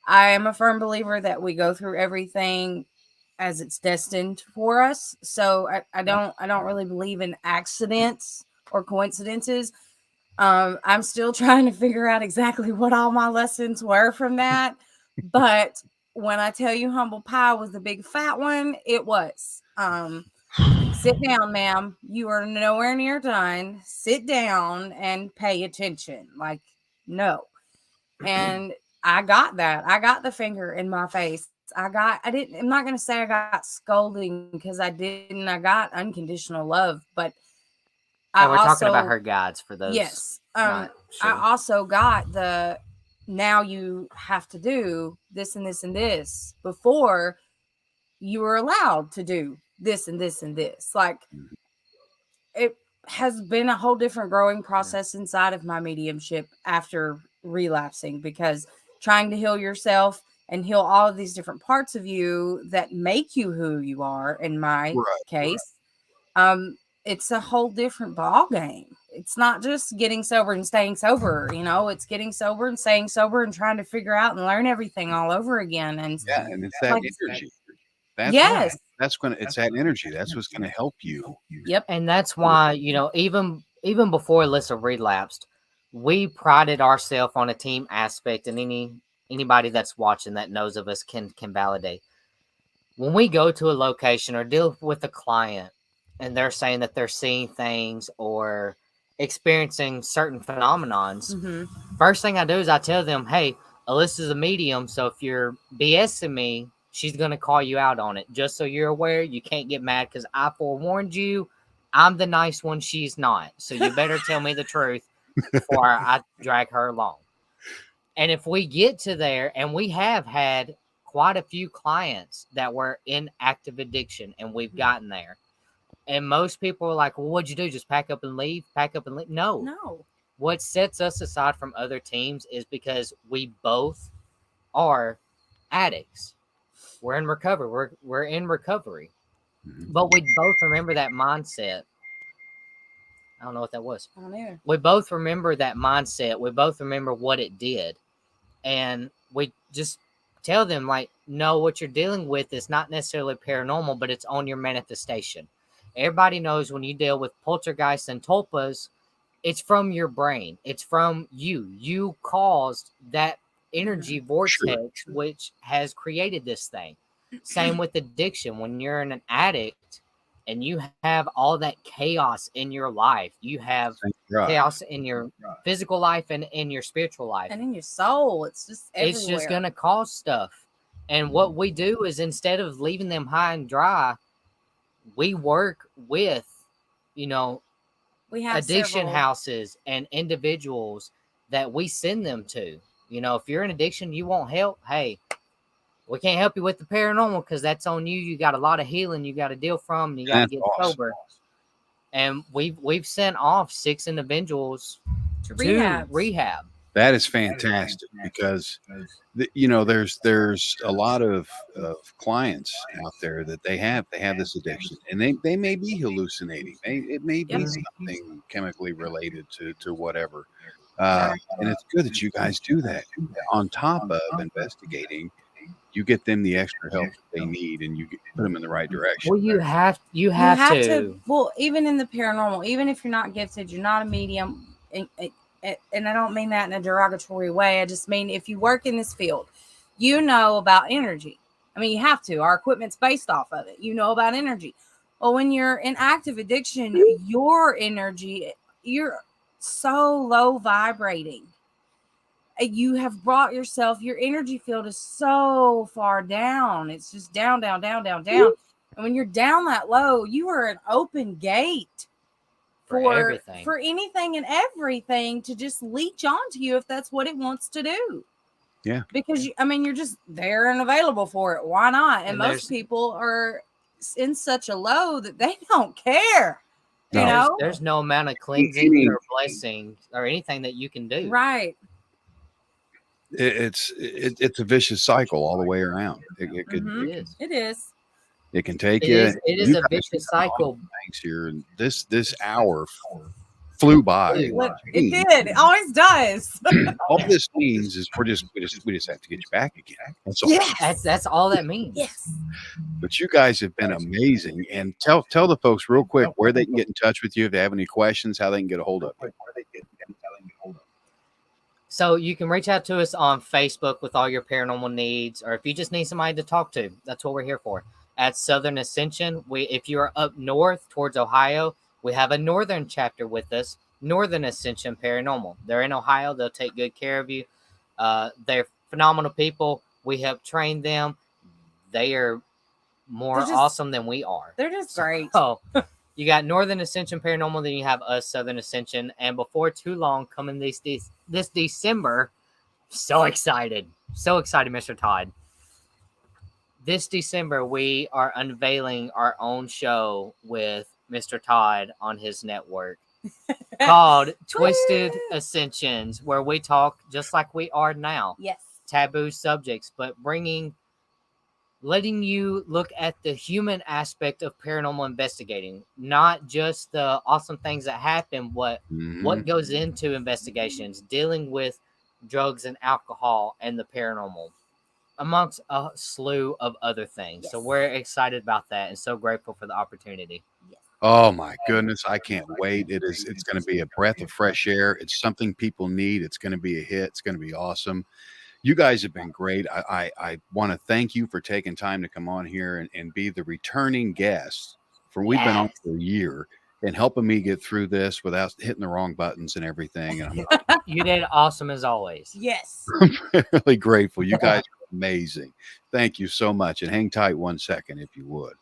I am a firm believer that we go through everything as it's destined for us. So I don't really believe in accidents or coincidences. I'm still trying to figure out exactly what all my lessons were from that. But when I tell you humble pie was the big fat one, it was. Sit down, ma'am. You are nowhere near done. Sit down and pay attention. Like, no. And I got that. I got the finger in my face. I'm not going to say I got scolding, because I didn't. I got unconditional love, but we're talking about her guides for those. Yes. I also got now you have to do this and this and this before you were allowed to do this and this and this. Like, it has been a whole different growing process inside of my mediumship after relapsing, because trying to heal yourself and heal all of these different parts of you that make you who you are, in my case, it's a whole different ball game. It's not just getting sober and staying sober, you know, it's getting sober and staying sober and trying to figure out and learn everything all over again. And and it's that energy. It's that energy. That's what's going to help you. Yep. And that's why, you know, even even before Alyssa relapsed, we prided ourselves on a team aspect, and anybody that's watching that knows of us can validate. When we go to a location or deal with a client and they're saying that they're seeing things or experiencing certain phenomenons, first thing I do is I tell them, hey, Alyssa's a medium, so if you're BSing me, she's going to call you out on it. Just so you're aware, you can't get mad because I forewarned you. I'm the nice one, she's not. So you better tell me the truth before I drag her along. And if we get to there, and we have had quite a few clients that were in active addiction, and we've gotten there. And most people are like, well, what'd you do? Just pack up and leave? Pack up and leave? No. What sets us aside from other teams is because we both are addicts. We're in recovery. We're in recovery. But we both remember that mindset. I don't know what that was. I don't either. We both remember that mindset. We both remember what it did. And we just tell them, like, no, what you're dealing with is not necessarily paranormal, but it's on your manifestation. Everybody knows when you deal with poltergeists and tulpas, it's from your brain. It's from you. You caused that energy vortex, which has created this thing. Same with addiction. When you're an addict and you have all that chaos in your life, you have chaos in your physical life and in your spiritual life. And in your soul. It's just everywhere. It's just going to cause stuff. And what we do is, instead of leaving them high and dry, we work with, we have addiction houses and individuals that we send them to. If you're in addiction, you want help. Hey, we can't help you with the paranormal because that's on you. You got a lot of healing you got to deal from, and you got to get sober. And we've sent off 6 individuals to rehab. That is fantastic because there's a lot of clients out there that they have this addiction, and they may be hallucinating. It may be something chemically related to whatever. And it's good that you guys do that. On top of investigating, you get them the extra help that they need, and you put them in the right direction. Well, you have to. Well, even in the paranormal, even if you're not gifted, you're not a medium, and I don't mean that in a derogatory way. I just mean if you work in this field, you know about energy. I mean, you have to. Our equipment's based off of it. You know about energy. Well, when you're in active addiction, your energy, you're so low vibrating. You have brought yourself, your energy field is so far down. It's just down, down, down, down, down. And when you're down that low, you are an open gate for anything and everything to just leech onto you if that's what it wants to do. Yeah. Because, you're just there and available for it. Why not? And most people are in such a low that they don't care. No. There's no amount of cleansing or blessing or anything that you can do. Right. It's a vicious cycle all the way around. It is. It can take you. It is a vicious cycle. Thanks here. This hour flew by. It did. It always does. All this means is we just have to get you back again. That's all. Yes. That's all that means. Yes. But you guys have been amazing. And tell the folks real quick where they can get in touch with you if they have any questions, how they can get a hold of you. So you can reach out to us on Facebook with all your paranormal needs, or if you just need somebody to talk to, that's what we're here for. At Southern Ascension, if you are up north towards Ohio, we have a northern chapter with us, Northern Ascension Paranormal. They're in Ohio. They'll take good care of you. They're phenomenal people. We help train them. They are more awesome than we are. They're just great. Oh, you got Northern Ascension Paranormal, then you have us, Southern Ascension. And before too long, coming this December, so excited, Mr. Todd. This December, we are unveiling our own show with Mr. Todd on his network called Twisted Ascensions, where we talk just like we are now. Yes. Taboo subjects, but letting you look at the human aspect of paranormal investigating, not just the awesome things that happen, what goes into investigations, dealing with drugs and alcohol and the paranormal, amongst a slew of other things. Yes. So we're excited about that and so grateful for the opportunity. Yes. Oh my goodness, I can't wait. It's going to be a breath of fresh air. It's something people need. It's going to be a hit. It's going to be awesome. You guys have been great. I want to thank you for taking time to come on here and be the returning guest we've been on for a year and helping me get through this without hitting the wrong buttons and everything. And You did awesome as always. Yes. I'm really grateful. You guys are amazing. Thank you so much. And hang tight 1 second if you would.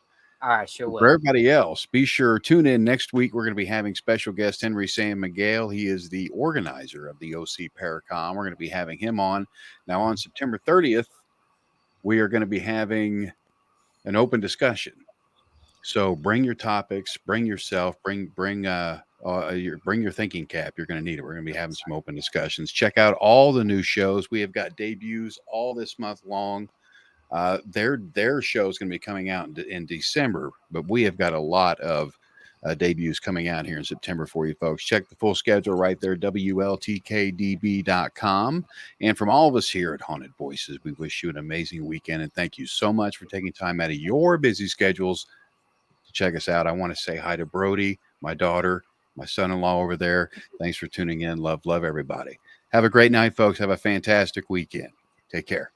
All right, sure will. For everybody else, be sure tune in next week. We're going to be having special guest Henry San Miguel. He is the organizer of the OC Paracon. We're going to be having him on. Now on September 30th, we are going to be having an open discussion. So bring your topics, bring yourself, bring your thinking cap. You're going to need it. We're going to be having some open discussions. Check out all the new shows. We have got debuts all this month long. Their show is going to be coming out in December, but we have got a lot of debuts coming out here in September for you folks. Check the full schedule right there, WLTK-db.com. And from all of us here at Haunted Voices, we wish you an amazing weekend, and thank you so much for taking time out of your busy schedules to check us out. I want to say hi to Brody, my daughter, my son-in-law over there. Thanks for tuning in. Love everybody. Have a great night, folks. Have a fantastic weekend. Take care.